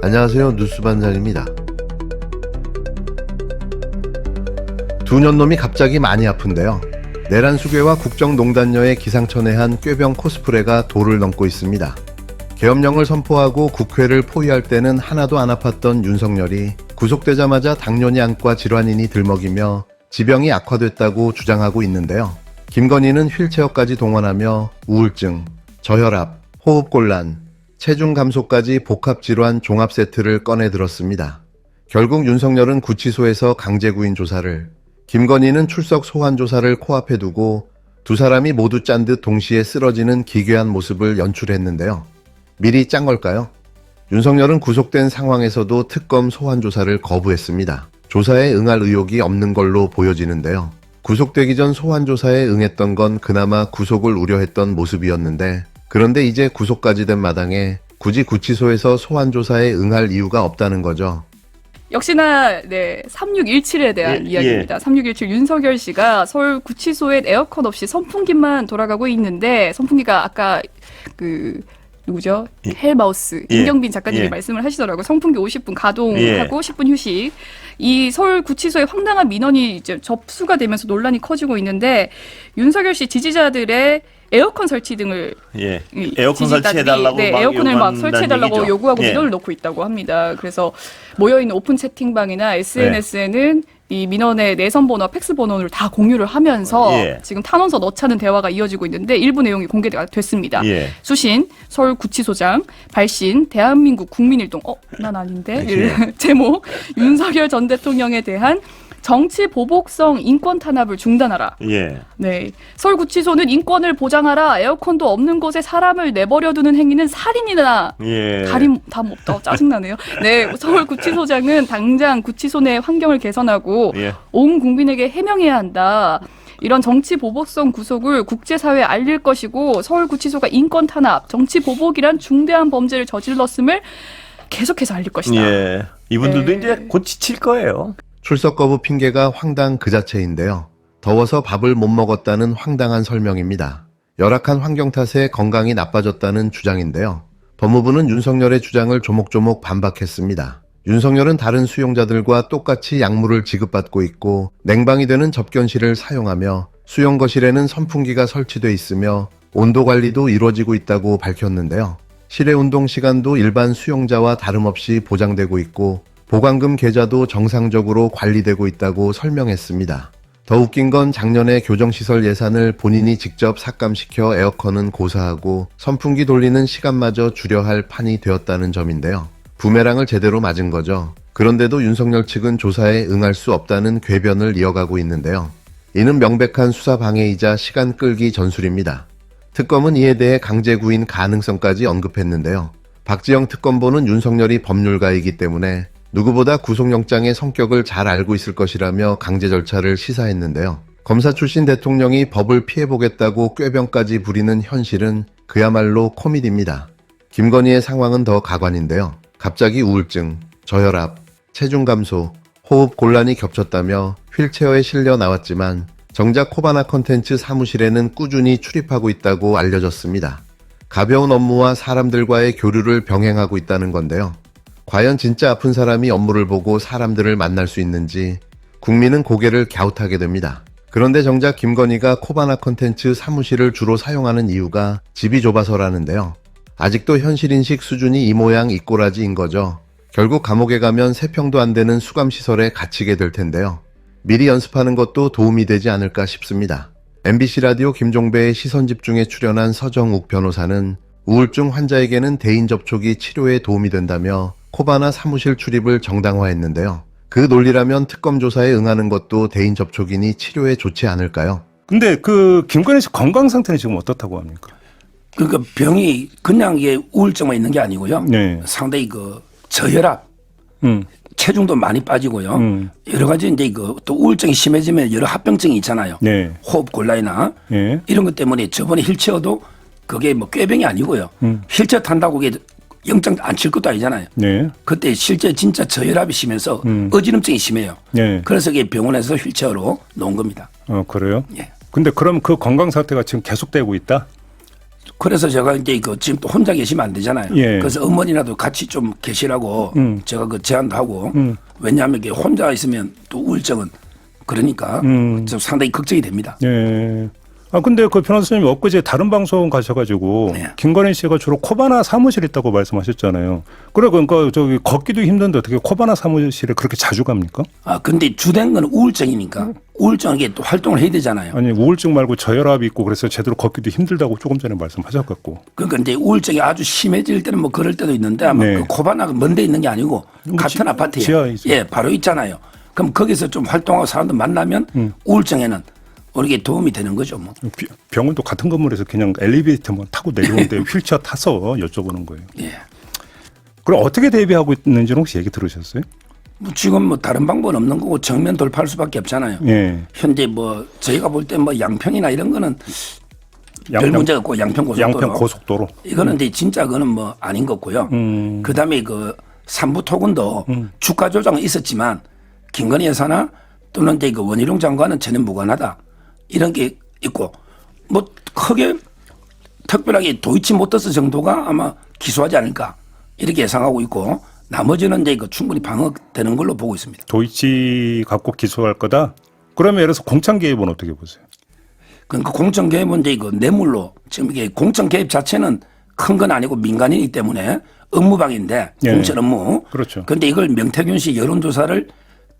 안녕하세요. 뉴스반장입니다. 두 년놈이 갑자기 많이 아픈데요. 내란수괴와 국정농단녀의 기상천외한 꾀병 코스프레가 도를 넘고 있습니다. 계엄령을 선포하고 국회를 포위할 때는 하나도 안 아팠던 윤석열이 구속되자마자 당뇨니 안과 질환인이 들먹이며 지병이 악화됐다고 주장하고 있는데요. 김건희는 휠체어까지 동원하며 우울증, 저혈압, 호흡곤란, 체중 감소까지 복합질환 종합세트를 꺼내들었습니다. 결국 윤석열은 구치소에서 강제구인 조사를, 김건희는 출석 소환 조사를 코앞에 두고 두 사람이 모두 짠 듯 동시에 쓰러지는 기괴한 모습을 연출했는데요. 미리 짠 걸까요? 윤석열은 구속된 상황에서도 특검 소환 조사를 거부했습니다. 조사에 응할 의욕이 없는 걸로 보여지는데요. 구속되기 전 소환 조사에 응했던 건 그나마 구속을 우려했던 모습이었는데, 그런데 이제 구속까지 된 마당에 굳이 구치소에서 소환 조사에 응할 이유가 없다는 거죠. 역시나 3617에 대한 이야기입니다. 3617 윤석열 씨가 서울 구치소에 에어컨 없이 선풍기만 돌아가고 있는데, 선풍기가 아까 누구죠? 헬마우스 임경빈 작가님이 말씀을 하시더라고요. 선풍기 50분 가동하고 10분 휴식. 이 서울 구치소에 황당한 민원이 이제 접수가 되면서 논란이 커지고 있는데, 윤석열 씨 지지자들의 에어컨 설치 등을 에어컨 설치해달라고 에어컨을 막 설치해달라고 요구하고 민원을 넣고 있다고 합니다. 그래서 모여있는 오픈 채팅방이나 SNS에는 이 민원의 내선 번호와 팩스 번호를 다 공유를 하면서 지금 탄원서 넣자는 대화가 이어지고 있는데, 일부 내용이 공개가 됐습니다. 수신, 서울구치소장, 발신, 대한민국 국민일동, 난 아닌데? 제목, 윤석열 전 대통령에 대한 정치 보복성 인권 탄압을 중단하라. 네, 서울구치소는 인권을 보장하라. 에어컨도 없는 곳에 사람을 내버려두는 행위는 살인이다. 다림 없다. 짜증나네요. 네, 서울구치소장은 당장 구치소 내 환경을 개선하고 온 국민에게 해명해야 한다. 이런 정치 보복성 구속을 국제사회에 알릴 것이고, 서울구치소가 인권 탄압, 정치 보복이란 중대한 범죄를 저질렀음을 계속해서 알릴 것이다. 이분들도 이제 곧 지칠 거예요. 출석 거부 핑계가 황당 그 자체인데요. 더워서 밥을 못 먹었다는 황당한 설명입니다. 열악한 환경 탓에 건강이 나빠졌다는 주장인데요. 법무부는 윤석열의 주장을 조목조목 반박했습니다. 윤석열은 다른 수용자들과 똑같이 약물을 지급받고 있고, 냉방이 되는 접견실을 사용하며 수용거실에는 선풍기가 설치돼 있으며 온도 관리도 이루어지고 있다고 밝혔는데요. 실외 운동 시간도 일반 수용자와 다름없이 보장되고 있고, 보관금 계좌도 정상적으로 관리되고 있다고 설명했습니다. 더 웃긴 건 작년에 교정시설 예산을 본인이 직접 삭감시켜 에어컨은 고사하고 선풍기 돌리는 시간마저 줄여 할 판이 되었다는 점인데요. 부메랑을 제대로 맞은 거죠. 그런데도 윤석열 측은 조사에 응할 수 없다는 궤변을 이어가고 있는데요. 이는 명백한 수사 방해이자 시간 끌기 전술입니다. 특검은 이에 대해 강제 구인 가능성까지 언급했는데요. 박지영 특검보는 윤석열이 법률가이기 때문에 누구보다 구속영장의 성격을 잘 알고 있을 것이라며 강제 절차를 시사했는데요. 검사 출신 대통령이 법을 피해보겠다고 꾀병까지 부리는 현실은 그야말로 코미디입니다. 김건희의 상황은 더 가관인데요. 갑자기 우울증, 저혈압, 체중 감소, 호흡 곤란이 겹쳤다며 휠체어에 실려 나왔지만 정작 코바나 컨텐츠 사무실에는 꾸준히 출입하고 있다고 알려졌습니다. 가벼운 업무와 사람들과의 교류를 병행하고 있다는 건데요. 과연 진짜 아픈 사람이 업무를 보고 사람들을 만날 수 있는지 국민은 고개를 갸웃하게 됩니다. 그런데 정작 김건희가 코바나 컨텐츠 사무실을 주로 사용하는 이유가 집이 좁아서라는데요. 아직도 현실인식 수준이 이 모양 이 꼬라지인 거죠. 결국 감옥에 가면 3평도 안 되는 수감시설에 갇히게 될 텐데요. 미리 연습하는 것도 도움이 되지 않을까 싶습니다. MBC 라디오 김종배의 시선집중에 출연한 서정욱 변호사는 우울증 환자에게는 대인 접촉이 치료에 도움이 된다며 코바나 사무실 출입을 정당화했는데요. 그 논리라면 특검 조사에 응하는 것도 대인 접촉이니 치료에 좋지 않을까요? 근데 김건희 씨 건강 상태는 지금 어떻다고 합니까? 그러니까 병이 그냥 이게 우울증만 있는 게 아니고요. 상당히 저혈압, 체중도 많이 빠지고요. 여러 가지 이제 또 우울증이 심해지면 여러 합병증이 있잖아요. 호흡 곤란이나 이런 것 때문에 저번에 휠체어도 그게 뭐 꾀병이 아니고요. 휠체어 탄다고 그게 영장 안 칠 것도 아니잖아요. 그때 실제 진짜 저혈압이 심해서 어지럼증이 심해요. 그래서 이게 병원에서 휠체어로 놓은 겁니다. 그래요? 근데 그럼 그 건강 상태가 지금 계속되고 있다? 그래서 제가 이제 지금 또 혼자 계시면 안 되잖아요. 예. 그래서 어머니라도 같이 좀 계시라고 제가 제안도 하고 왜냐하면 이게 혼자 있으면 또 우울증은 그러니까 좀 상당히 걱정이 됩니다. 예. 근데 그 변호사님이 엊그제 다른 방송 가셔가지고 네. 김건희 씨가 주로 코바나 사무실 있다고 말씀하셨잖아요. 그러니까 저기 걷기도 힘든데 어떻게 코바나 사무실에 그렇게 자주 갑니까? 근데 주된 건 우울증이니까 우울증에 또 활동을 해야 되잖아요. 아니 우울증 말고 저혈압이 있고 그래서 제대로 걷기도 힘들다고 조금 전에 말씀하셨고. 그러니까 이제 우울증이 아주 심해질 때는 뭐 그럴 때도 있는데 아마 네. 그 코바나가 먼데 있는 게 아니고 같은 아파트에 지하에 있어요. 예 바로 있잖아요. 그럼 거기서 좀 활동하고 사람들 만나면 우울증에는 우리게 도움이 되는 거죠. 뭐. 병원도 같은 건물에서 그냥 엘리베이터만 타고 내려오는데 휠체어 타서 여쭤보는 거예요. 예. 그럼 어떻게 대비하고 있는지는 혹시 얘기 들으셨어요? 뭐 지금 뭐 다른 방법은 없는 거고 정면 돌파할 수밖에 없잖아요. 예. 현재 뭐 저희가 볼 때 뭐 양평이나 이런 거는 별 문제가 없고 양평 고속도로. 이거는 이제 진짜 그거는 뭐 아닌 거고요. 그다음에 그 삼부토군도 주가 조정은 있었지만 김건희 여사나 또는 이제 그 원희룡 장관은 전혀 무관하다. 이런 게 있고 뭐 크게 특별하게 도이치모터스 정도가 아마 기소하지 않을까 이렇게 예상하고 있고 나머지는 이제 그 충분히 방어되는 걸로 보고 있습니다. 도이치 갖고 기소할 거다? 그러면 예를 들어서 공천 개입은 어떻게 보세요? 그러니까 공천 개입은 이제 그 뇌물로 지금 이게 공천 개입 자체는 큰 건 아니고 민간인이기 때문에 업무방인데 예. 공천 업무. 그렇죠. 그런데 이걸 명태균 씨 여론조사를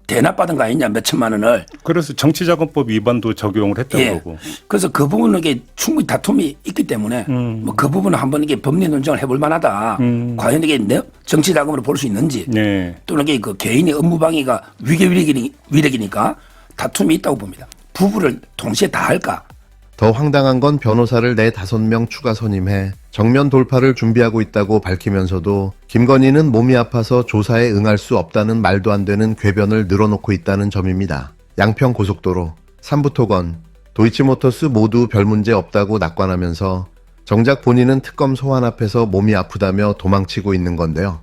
대납받은 거 아니냐 몇 천만 원을. 그래서 정치자금법 위반도 적용을 했다고 예. 하고. 그래서 그 부분은 이게 충분히 다툼이 있기 때문에 뭐 그 부분은 한번 이게 법리 논쟁을 해볼 만하다. 과연 이게 정치 자금으로 볼 수 있는지 네. 또는 이게 그 개인의 업무방해가 위력이니까 다툼이 있다고 봅니다. 부부를 동시에 다 할까? 더 황당한 건 변호사를 4-5명 추가 선임해 정면 돌파를 준비하고 있다고 밝히면서도 김건희는 몸이 아파서 조사에 응할 수 없다는 말도 안 되는 궤변을 늘어놓고 있다는 점입니다. 양평 고속도로, 삼부토건, 도이치모터스 모두 별 문제 없다고 낙관하면서 정작 본인은 특검 소환 앞에서 몸이 아프다며 도망치고 있는 건데요.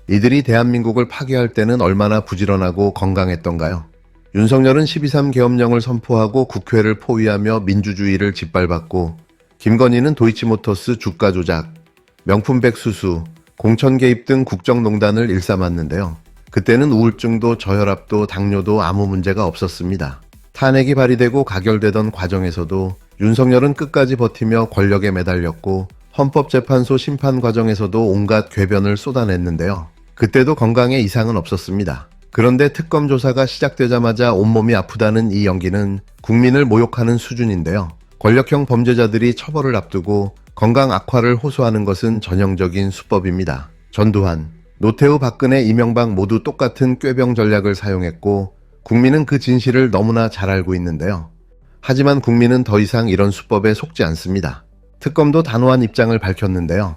이들이 대한민국을 파괴할 때는 얼마나 부지런하고 건강했던가요? 윤석열은 12.3 계엄령을 선포하고 국회를 포위하며 민주주의를 짓밟았고 김건희는 도이치모터스 주가 조작, 명품백 수수, 공천 개입 등 국정농단을 일삼았는데요. 그때는 우울증도 저혈압도 당뇨도 아무 문제가 없었습니다. 탄핵이 발의되고 가결되던 과정에서도 윤석열은 끝까지 버티며 권력에 매달렸고 헌법재판소 심판 과정에서도 온갖 궤변을 쏟아냈는데요. 그때도 건강에 이상은 없었습니다. 그런데 특검 조사가 시작되자마자 온몸이 아프다는 이 연기는 국민을 모욕하는 수준인데요. 권력형 범죄자들이 처벌을 앞두고 건강 악화를 호소하는 것은 전형적인 수법입니다. 전두환, 노태우, 박근혜, 이명박 모두 똑같은 꾀병 전략을 사용했고 국민은 그 진실을 너무나 잘 알고 있는데요. 하지만 국민은 더 이상 이런 수법에 속지 않습니다. 특검도 단호한 입장을 밝혔는데요.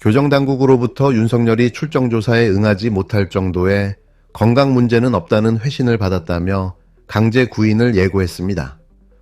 교정당국으로부터 윤석열이 출정조사에 응하지 못할 정도의 건강 문제는 없다는 회신을 받았다며 강제 구인을 예고했습니다.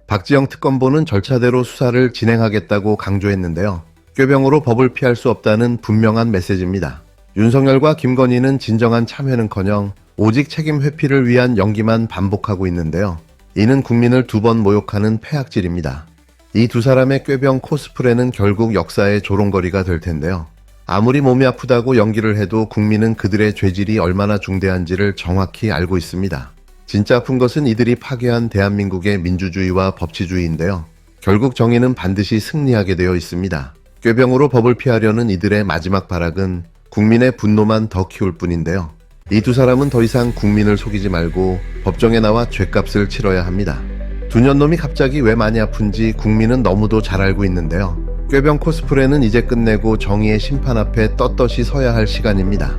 박지영 특검보는 절차대로 수사를 진행하겠다고 강조했는데요. 꾀병으로 법을 피할 수 없다는 분명한 메시지입니다. 윤석열과 김건희는 진정한 참회는커녕 오직 책임 회피를 위한 연기만 반복하고 있는데요. 이는 국민을 2번 모욕하는 폐악질입니다. 이 두 사람의 꾀병 코스프레는 결국 역사의 조롱거리가 될 텐데요. 아무리 몸이 아프다고 연기를 해도 국민은 그들의 죄질이 얼마나 중대한지를 정확히 알고 있습니다. 진짜 아픈 것은 이들이 파괴한 대한민국의 민주주의와 법치주의인데요. 결국 정의는 반드시 승리하게 되어 있습니다. 꾀병으로 법을 피하려는 이들의 마지막 발악은 국민의 분노만 더 키울 뿐인데요. 이 두 사람은 더 이상 국민을 속이지 말고 법정에 나와 죗값을 치러야 합니다. 두 년놈이 갑자기 왜 많이 아픈지 국민은 너무도 잘 알고 있는데요. 꾀병 코스프레는 이제 끝내고 정의의 심판 앞에 떳떳이 서야 할 시간입니다.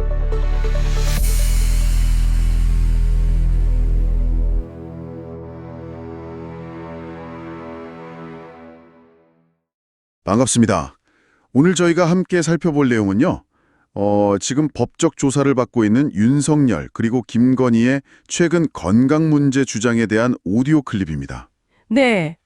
반갑습니다. 오늘 저희가 함께 살펴볼 내용은요. 지금 법적 조사를 받고 있는 윤석열 그리고 김건희의 최근 건강 문제 주장에 대한 오디오 클립입니다. 네.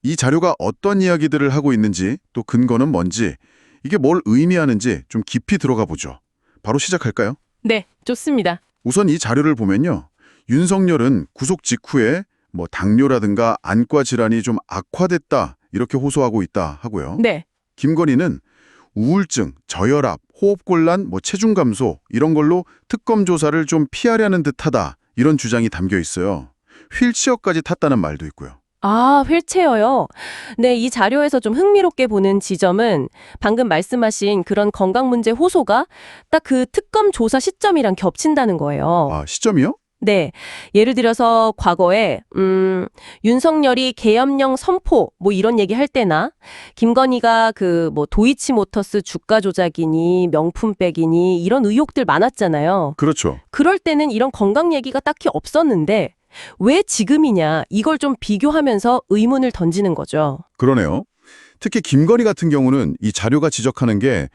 이 자료가 어떤 이야기들을 하고 있는지 또 근거는 뭔지 이게 뭘 의미하는지 좀 깊이 들어가 보죠. 바로 시작할까요? 네, 좋습니다. 우선 이 자료를 보면요. 윤석열은 구속 직후에 뭐 당뇨라든가 안과 질환이 좀 악화됐다 이렇게 호소하고 있다 하고요. 네. 김건희는 우울증, 저혈압, 호흡곤란, 뭐 체중 감소 이런 걸로 특검 조사를 좀 피하려는 듯하다 이런 주장이 담겨 있어요. 휠체어까지 탔다는 말도 있고요. 아, 휠체어요? 네, 이 자료에서 좀 흥미롭게 보는 지점은 방금 말씀하신 그런 건강 문제 호소가 딱 그 특검 조사 시점이랑 겹친다는 거예요. 아, 시점이요? 네. 예를 들어서 과거에 윤석열이 계엄령 선포 뭐 이런 얘기 할 때나 김건희가 그 뭐 도이치모터스 주가 조작이니 명품백이니 이런 의혹들 많았잖아요. 그렇죠. 그럴 때는 이런 건강 얘기가 딱히 없었는데 왜 지금이냐 이걸 좀 비교하면서 의문을 던지는 거죠. 그러네요. 특히 김건희 같은 경우는 이 자료가 지적하는 게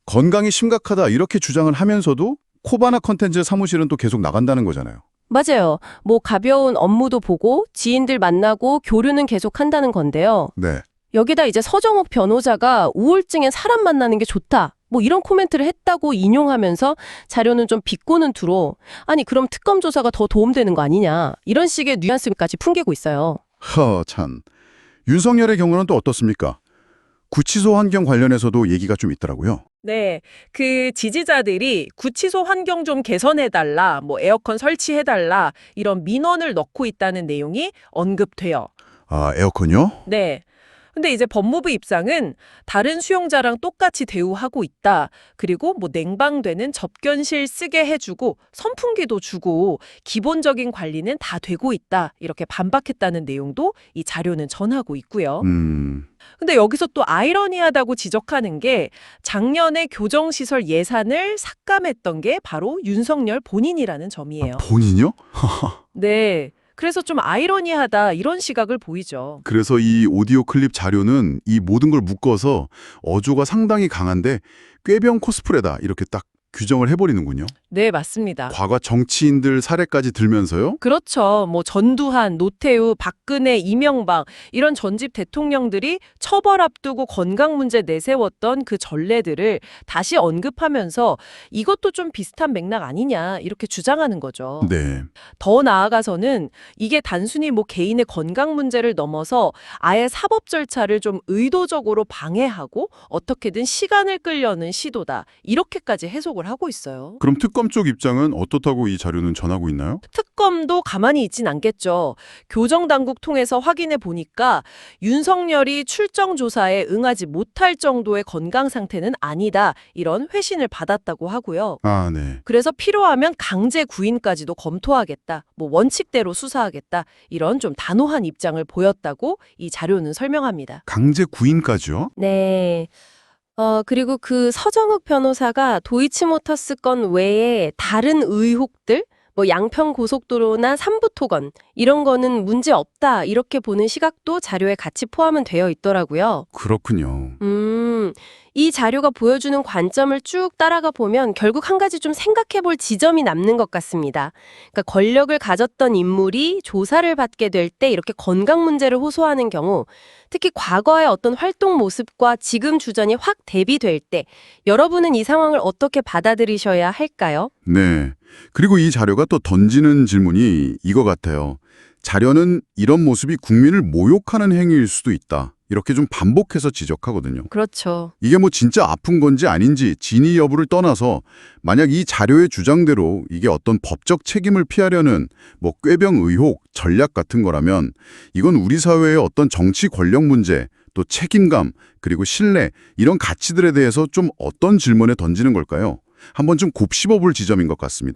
건강이 심각하다 이렇게 주장을 하면서도 코바나 컨텐츠 사무실은 또 계속 나간다는 거잖아요. 맞아요. 뭐 가벼운 업무도 보고 지인들 만나고 교류는 계속 한다는 건데요. 네. 여기다 이제 서정욱 변호사가 우울증엔 사람 만나는 게 좋다. 뭐 이런 코멘트를 했다고 인용하면서 자료는 좀 비꼬는 투로 아니 그럼 특검 조사가 더 도움되는 거 아니냐 이런 식의 뉘앙스까지 풍기고 있어요. 참. 윤석열의 경우는 또 어떻습니까? 구치소 환경 관련해서도 얘기가 좀 있더라고요. 네, 그 지지자들이 구치소 환경 좀 개선해달라, 뭐 에어컨 설치해달라 이런 민원을 넣고 있다는 내용이 언급돼요. 아, 에어컨이요? 네. 근데 이제 법무부 입장은 다른 수용자랑 똑같이 대우하고 있다. 그리고 뭐 냉방되는 접견실 쓰게 해주고 선풍기도 주고 기본적인 관리는 다 되고 있다. 이렇게 반박했다는 내용도 이 자료는 전하고 있고요. 근데 여기서 또 아이러니하다고 지적하는 게 작년에 교정시설 예산을 삭감했던 게 바로 윤석열 본인이라는 점이에요. 아, 본인이요? 네. 그래서 좀 아이러니하다 이런 시각을 보이죠. 그래서 이 오디오 클립 자료는 이 모든 걸 묶어서 어조가 상당히 강한데 꾀병 코스프레다 이렇게 딱 규정을 해버리는군요. 네, 맞습니다. 과거 정치인들 사례까지 들면서요? 그렇죠. 뭐 전두환, 노태우, 박근혜, 이명박 이런 전직 대통령들이 처벌 앞두고 건강 문제 내세웠던 그 전례들을 다시 언급하면서 이것도 좀 비슷한 맥락 아니냐 이렇게 주장하는 거죠. 네. 더 나아가서는 이게 단순히 뭐 개인의 건강 문제를 넘어서 아예 사법 절차를 좀 의도적으로 방해하고 어떻게든 시간을 끌려는 시도다. 이렇게까지 해석을 하고 있어요. 그럼 특검 쪽 입장은 어떻다고 이 자료는 전하고 있나요? 특검도 가만히 있진 않겠죠. 교정당국 통해서 확인해 보니까 윤석열이 출정 조사에 응하지 못할 정도의 건강 상태는 아니다. 이런 회신을 받았다고 하고요. 아, 네. 그래서 필요하면 강제 구인까지도 검토하겠다. 뭐 원칙대로 수사하겠다. 이런 좀 단호한 입장을 보였다고 이 자료는 설명합니다. 강제 구인까지요? 네. 그리고 그 서정욱 변호사가 도이치모터스 건 외에 다른 의혹들, 뭐 양평 고속도로나 삼부토건 이런 거는 문제 없다 이렇게 보는 시각도 자료에 같이 포함은 되어 있더라고요. 그렇군요. 이 자료가 보여주는 관점을 쭉 따라가 보면 결국 한 가지 좀 생각해 볼 지점이 남는 것 같습니다. 그러니까 권력을 가졌던 인물이 조사를 받게 될 때 이렇게 건강 문제를 호소하는 경우 특히 과거의 어떤 활동 모습과 지금 주전이 확 대비될 때 여러분은 이 상황을 어떻게 받아들이셔야 할까요? 네. 그리고 이 자료가 또 던지는 질문이 이거 같아요. 자료는 이런 모습이 국민을 모욕하는 행위일 수도 있다. 이렇게 좀 반복해서 지적하거든요. 그렇죠. 이게 뭐 진짜 아픈 건지 아닌지 진위 여부를 떠나서 만약 이 자료의 주장대로 이게 어떤 법적 책임을 피하려는 뭐 꾀병 의혹, 전략 같은 거라면 이건 우리 사회의 어떤 정치 권력 문제, 또 책임감, 그리고 신뢰 이런 가치들에 대해서 좀 어떤 질문에 던지는 걸까요? 한번 좀 곱씹어 볼 지점인 것 같습니다.